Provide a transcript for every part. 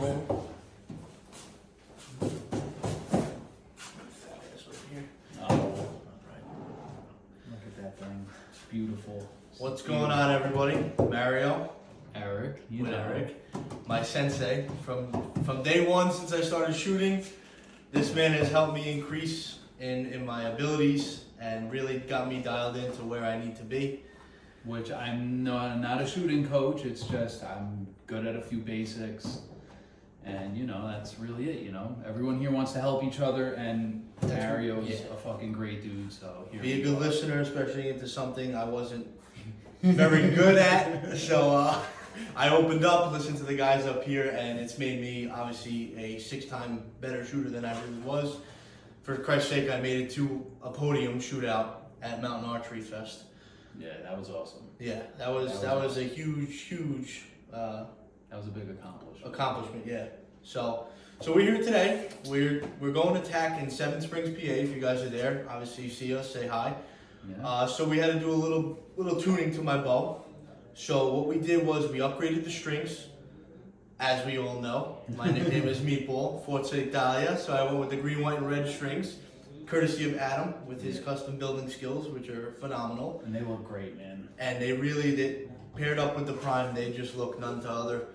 bow. Oh, look at that thing. It's beautiful. What's going on, everybody? Mario. Eric. With Eric. My sensei. From day one since I started shooting, this man has helped me increase in my abilities and really got me dialed into where I need to be. Which I'm not a shooting coach, it's just I'm good at a few basics. And, you know, that's really it, you know. Everyone here wants to help each other, and Mario's a fucking great dude, so here Be a good listener, especially into something I wasn't very good at. So I opened up, listened to the guys up here, and it's made me obviously a 6-time better shooter than I really was. For Christ's sake, I made it to a podium shootout at Mountain Archery Fest. Yeah, that was awesome. Yeah, that was a huge That was a big accomplishment. Yeah. So we're here today. We're going to TAC in Seven Springs, PA. If you guys are there, obviously you see us, say hi. Yeah. So we had to do a little tuning to my bow. So what we did was we upgraded the strings. As we all know, my nickname is Meatball, Forza Italia. So I went with the green, white, and red strings, courtesy of Adam with his custom building skills, which are phenomenal. And they look great, man. And they really did, paired up with the Prime, they just look none to other.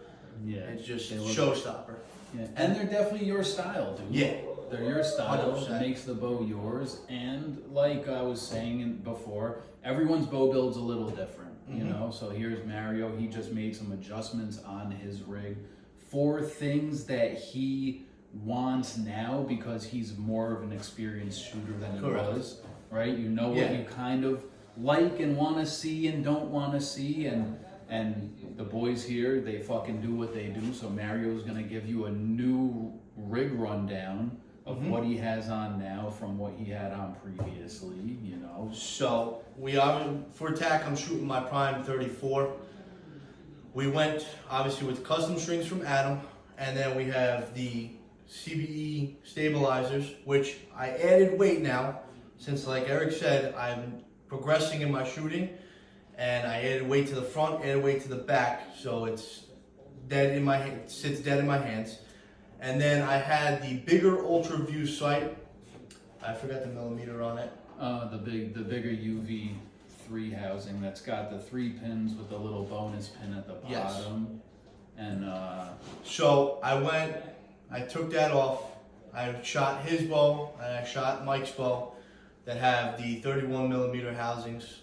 Yeah. It's just a showstopper. Yeah. And they're definitely your style, dude. Yeah. They're your style. 100%. It makes the bow yours. And like I was saying before, everyone's bow build's a little different, you know? So here's Mario. He just made some adjustments on his rig for things that he wants now because he's more of an experienced shooter than he was, right? You know what you kind of like and want to see and don't want to see, and the boys here, they fucking do what they do. So Mario's gonna give you a new rig rundown of what he has on now from what he had on previously, you know. So we are for TAC. I'm shooting my Prime 34. We went obviously with custom strings from Adam, and then we have the CBE stabilizers, which I added weight now, since like Eric said, I'm progressing in my shooting, and I added weight to the front, added weight to the back, so it's dead in my sits dead in my hands. And then I had the bigger Ultra View sight. I forgot the millimeter on it. The bigger UV3 housing that's got the 3 pins with the little bonus pin at the bottom. And so I took that off. I shot his bow and I shot Mike's bow that have the 31 millimeter housings,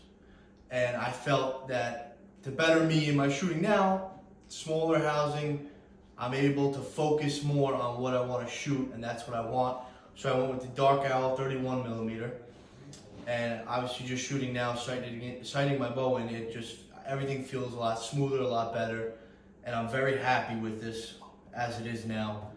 and I felt that to better me in my shooting now, smaller housing, I'm able to focus more on what I want to shoot, and that's what I want. So I went with the Dark Owl 31 millimeter, and obviously just shooting now, sighting my bow in, it just everything feels a lot smoother, a lot better, and I'm very happy with this as it is now.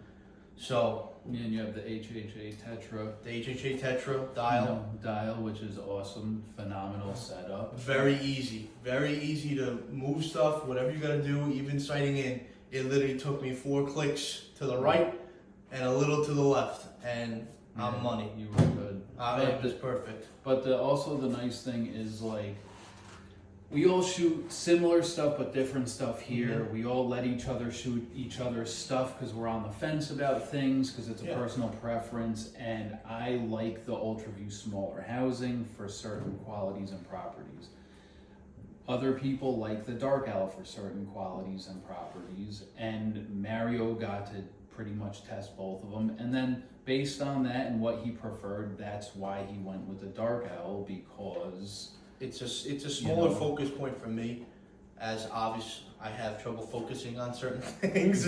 So and you have the HHA Tetra. the HHA Tetra dial, which is awesome, phenomenal setup. very easy to move stuff, whatever you gotta do, even sighting in. It literally took me 4 clicks to the right and a little to the left, and I'm money. You were good. It was perfect. But also the nice thing is, like, we all shoot similar stuff but different stuff here. We all let each other shoot each other's stuff because we're on the fence about things, because it's a personal preference. And I like the UltraView smaller housing for certain qualities and properties. Other people like the Dark Owl for certain qualities and properties, and Mario got to pretty much test both of them. And then based on that and what he preferred, that's why he went with the Dark Owl, because it's a smaller focus point for me, as obvious I have trouble focusing on certain things.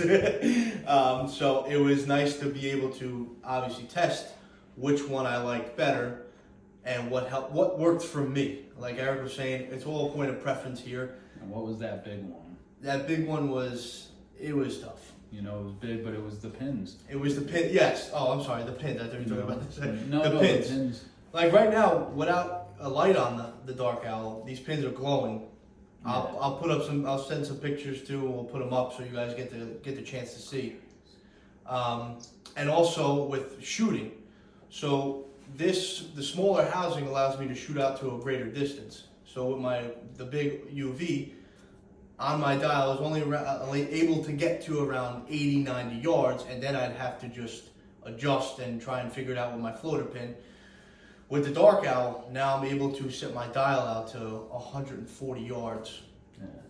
So it was nice to be able to obviously test which one I liked better and what worked for me. Like Eric was saying, it's all a point of preference here. And what was that big one? That big one was tough. You know, it was big, but it was the pins. It was the pin. Yes. Oh, I'm sorry. The pins. I thought you were talking about this. The pins. Like right now, without a light on the Dark Owl, these pins are glowing. I'll put up some. I'll send some pictures too, and we'll put them up so you guys get the chance to see. And also with shooting, so the smaller housing allows me to shoot out to a greater distance. So with the big UV, on my dial, I was only able to get to around 80, 90 yards, and then I'd have to just adjust and try and figure it out with my floater pin. With the Dark Owl, now I'm able to set my dial out to 140 yards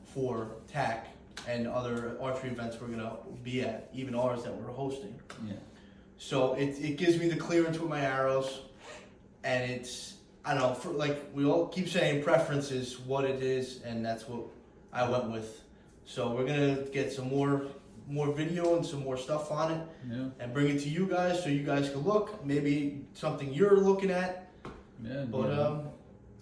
for TAC and other archery events we're gonna be at, even ours that we're hosting. Yeah. So it gives me the clearance with my arrows, and it's, I don't know, for, like we all keep saying, preference is what it is, and that's what I went with. So we're gonna get some more video and some more stuff on it, and bring it to you guys so you guys can look. Maybe something you're looking at. Yeah. But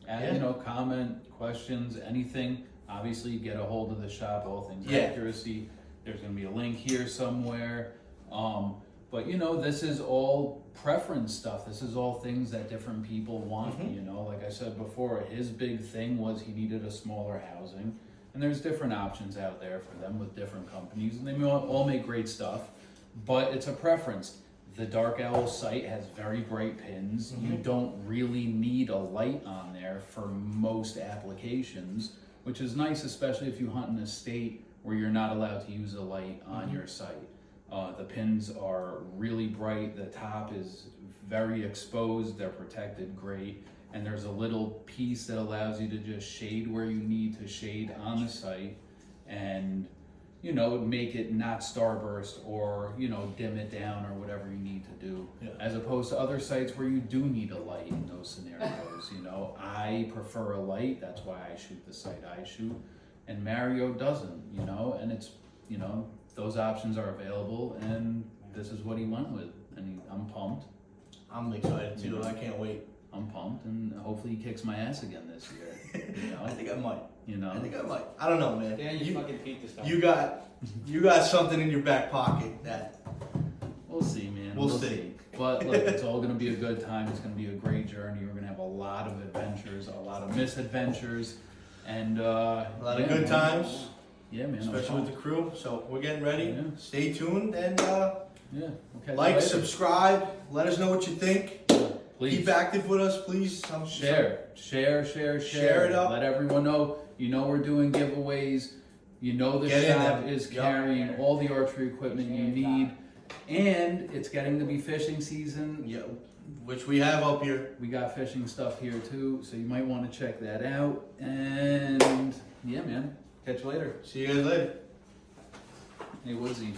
you know, comment, questions, anything. Obviously, get a hold of the shop. All things accuracy. There's gonna be a link here somewhere. But you know, this is all preference stuff. This is all things that different people want. You know, like I said before, his big thing was he needed a smaller housing. And there's different options out there for them with different companies, and they all make great stuff, but it's a preference. The Dark Owl sight has very bright pins. You don't really need a light on there for most applications, which is nice, especially if you hunt in a state where you're not allowed to use a light on your sight. The pins are really bright. The top is very exposed. They're protected great. And there's a little piece that allows you to just shade where you need to shade on the sight, and, you know, make it not starburst or, you know, dim it down or whatever you need to do. As opposed to other sites where you do need a light in those scenarios. You know, I prefer a light. That's why I shoot the sight I shoot. And Mario doesn't, you know, and it's, you know, those options are available, and this is what he went with. And I'm pumped. I'm excited too. I can't wait. I'm pumped, and hopefully he kicks my ass again this year. You know? I think I might. You know, I think I might. I don't know, man. Yeah, you fucking Pete this time. You got something in your back pocket that we'll see, man. We'll see. But look, it's all gonna be a good time. It's gonna be a great journey. We're gonna have a lot of adventures, a lot of misadventures, and a lot of good times. Yeah, man. Especially with the crew. So we're getting ready. Yeah. Stay tuned and Okay. like, subscribe. Let us know what you think. Please. Keep active with us, please. Share it up. Let everyone know. You know we're doing giveaways. You know the shop is carrying all the archery equipment you need, and it's getting to be fishing season. Yeah, which we have up here. We got fishing stuff here too, so you might want to check that out. And yeah, man, catch you later. See you guys later. Hey, Woodsy.